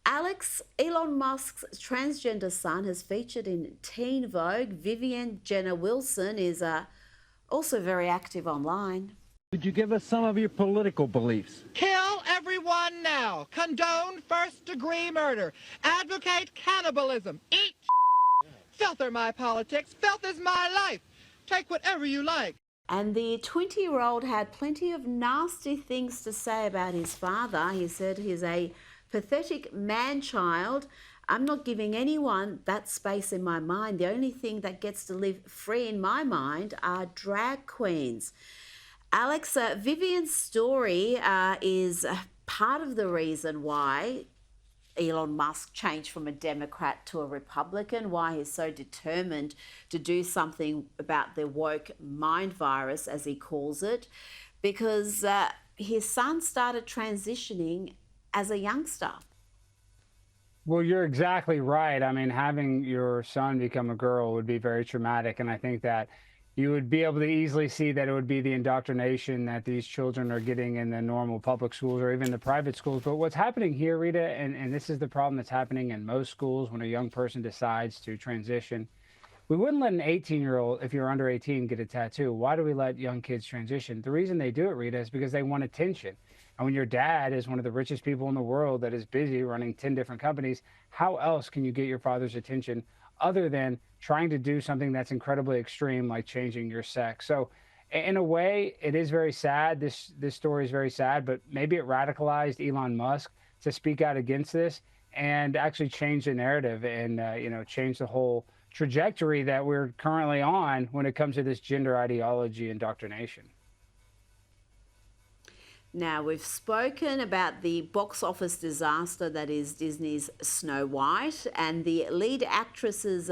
Alex, Elon Musk's transgender son, has featured in Teen Vogue. Vivian Jenner Wilson is also very active online. Would you give us some of your political beliefs? Kill everyone now. Condone first-degree murder. Advocate cannibalism. Eat filth are my politics. Filth is my life. Take whatever you like. And the 20-year-old had plenty of nasty things to say about his father. He said he's a pathetic man-child. I'm not giving anyone that space in my mind. The only thing that gets to live free in my mind are drag queens. Alex, Vivian's story is part of the reason why Elon Musk changed from a Democrat to a Republican, why he's so determined to do something about the woke mind virus, as he calls it, because his son started transitioning as a youngster. Well, you're exactly right. I mean, having your son become a girl would be very traumatic. And I think that you would be able to easily see that it would be the indoctrination that these children are getting in the normal public schools or even the private schools. But what's happening here, Rita, and this is the problem that's happening in most schools when a young person decides to transition. We wouldn't let an 18-year-old, if you're under 18, get a tattoo. Why do we let young kids transition? The reason they do it, Rita, is because they want attention. And when your dad is one of the richest people in the world that is busy running 10 different companies, how else can you get your father's attention other than trying to do something that's incredibly extreme, like changing your sex? So in a way, it is very sad. This story is very sad, but maybe it radicalized Elon Musk to speak out against this and actually change the narrative and, change the whole trajectory that we're currently on when it comes to this gender ideology indoctrination. Now, we've spoken about the box office disaster that is Disney's Snow White, and the lead actress's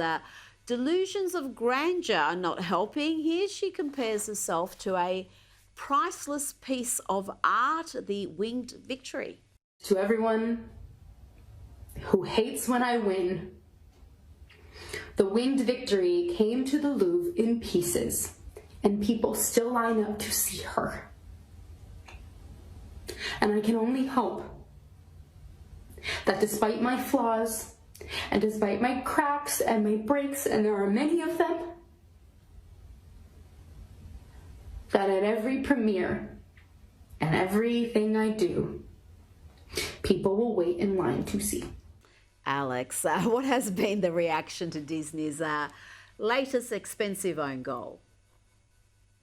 delusions of grandeur are not helping. Here she compares herself to a priceless piece of art, the Winged Victory. To everyone who hates when I win, the Winged Victory came to the Louvre in pieces, and people still line up to see her. And I can only hope that despite my flaws, and despite my cracks and my breaks, and there are many of them, that at every premiere and everything I do, people will wait in line to see. Alex, what has been the reaction to Disney's latest expensive own goal?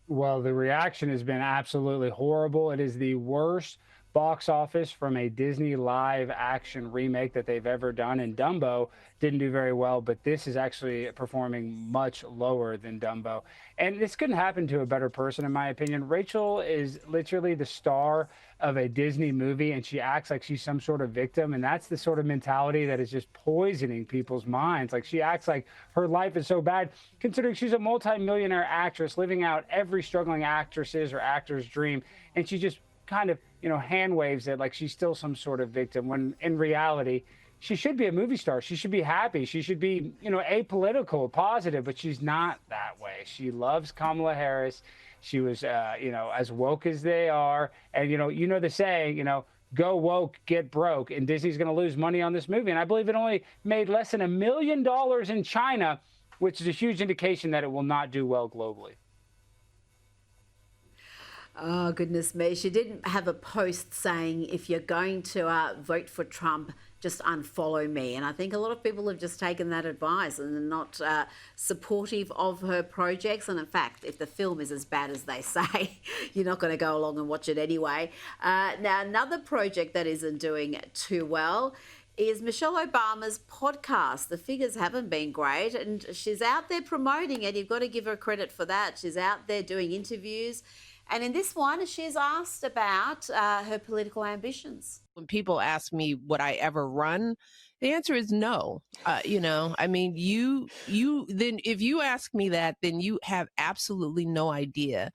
Well, the reaction has been absolutely horrible. It is the worst box office from a Disney live action remake that they've ever done. And Dumbo didn't do very well, but this is actually performing much lower than Dumbo. And this couldn't happen to a better person, in my opinion. Rachel is literally the star of a Disney movie, and she acts like she's some sort of victim. And that's the sort of mentality that is just poisoning people's minds. Like, she acts like her life is so bad, considering she's a multi-millionaire actress living out every struggling actress's or actor's dream. And she just kind of, hand waves it like she's still some sort of victim, when in reality, she should be a movie star. She should be happy. She should be, apolitical, positive, but she's not that way. She loves Kamala Harris. She was, as woke as they are. And, the saying, go woke, get broke. And Disney's going to lose money on this movie. And I believe it only made less than $1 million in China, which is a huge indication that it will not do well globally. Oh, goodness me. She didn't have a post saying, if you're going to vote for Trump, just unfollow me. And I think a lot of people have just taken that advice and are not supportive of her projects. And in fact, if the film is as bad as they say, you're not going to go along and watch it anyway. Now, another project that isn't doing too well is Michelle Obama's podcast. The figures haven't been great, and she's out there promoting it. You've got to give her credit for that. She's out there doing interviews. And in this one, she's asked about her political ambitions. When people ask me would I ever run, the answer is no. I mean, you then if you ask me that, then you have absolutely no idea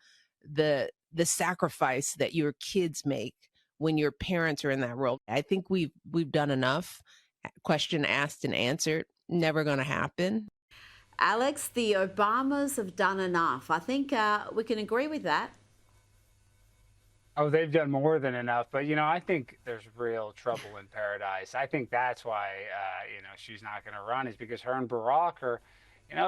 the sacrifice that your kids make when your parents are in that role. I think we've done enough. Question asked and answered. Never going to happen. Alex, the Obamas have done enough. I think we can agree with that. Oh, they've done more than enough. But, I think there's real trouble in paradise. I think that's why, she's not going to run, is because her and Barack are,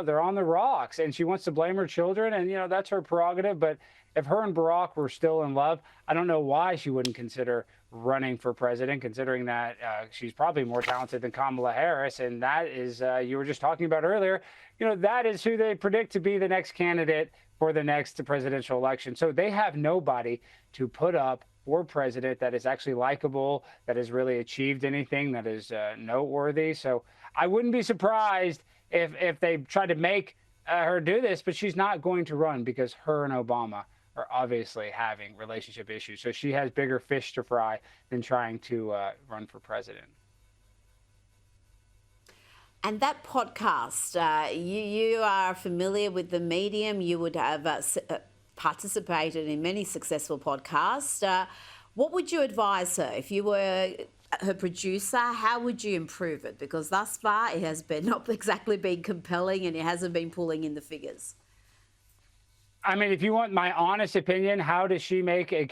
they're on the rocks, and she wants to blame her children. And, that's her prerogative. But if her and Barack were still in love, I don't know why she wouldn't consider running for president, considering that she's probably more talented than Kamala Harris. And that is, you were just talking about earlier, that is who they predict to be the next candidate for the next presidential election. So they have nobody to put up for president that is actually likable, that has really achieved anything that is noteworthy. So I wouldn't be surprised if they tried to make her do this, but she's not going to run because her and Obama are obviously having relationship issues. So she has bigger fish to fry than trying to run for president. And that podcast, you are familiar with the medium. You would have participated in many successful podcasts. What would you advise her if you were her producer? How would you improve it? Because thus far it has been not exactly been compelling, and it hasn't been pulling in the figures. I mean, if you want my honest opinion, how does she make a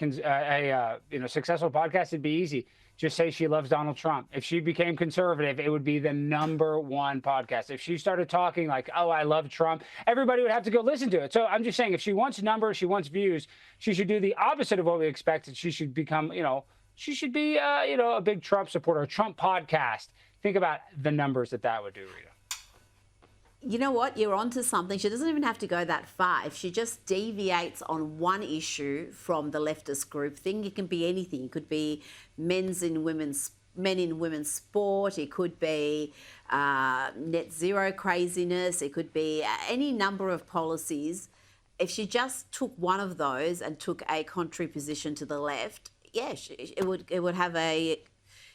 successful podcast? It'd be easy. Just say she loves Donald Trump. If she became conservative, it would be the #1 podcast. If she started talking like, oh, I love Trump, everybody would have to go listen to it. So I'm just saying, if she wants numbers, she wants views, she should do the opposite of what we expected. She should become, she should be, a big Trump supporter, a Trump podcast. Think about the numbers that would do, Rita. You know what? You're onto something. She doesn't even have to go that far. If she just deviates on one issue from the leftist group thing, it can be anything. It could be men in women's sport. It could be net zero craziness. It could be any number of policies. If she just took one of those and took a contrary position to the left, it would have a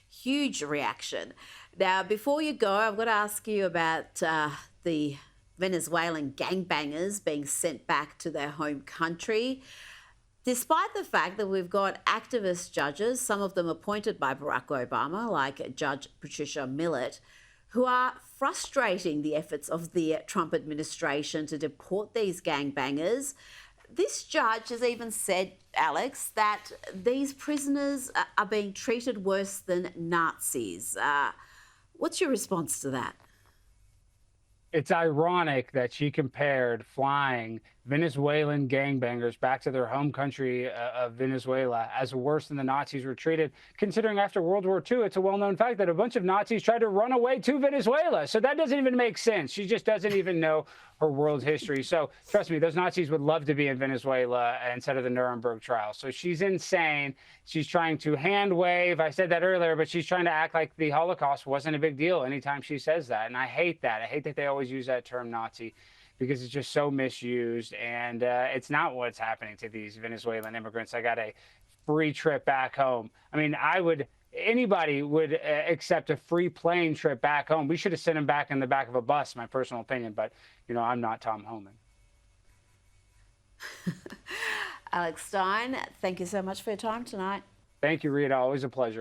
huge reaction. Now, before you go, I've got to ask you about the Venezuelan gangbangers being sent back to their home country. Despite the fact that we've got activist judges, some of them appointed by Barack Obama, like Judge Patricia Millett, who are frustrating the efforts of the Trump administration to deport these gangbangers. This judge has even said, Alex, that these prisoners are being treated worse than Nazis. What's your response to that? It's ironic that she compared flying Venezuelan gangbangers back to their home country of Venezuela as worse than the Nazis were treated, considering after World War II, it's a well-known fact that a bunch of Nazis tried to run away to Venezuela. So that doesn't even make sense. She just doesn't even know her world history. So trust me, those Nazis would love to be in Venezuela instead of the Nuremberg trial. So she's insane. She's trying to hand wave. I said that earlier, but she's trying to act like the Holocaust wasn't a big deal anytime she says that. And I hate that. I hate that they always use that term Nazi, because it's just so misused, and it's not what's happening to these Venezuelan immigrants. I got a free trip back home. I mean, anybody would accept a free plane trip back home. We should have sent them back in the back of a bus, my personal opinion, but, I'm not Tom Homan. Alex Stein, thank you so much for your time tonight. Thank you, Rita. Always a pleasure.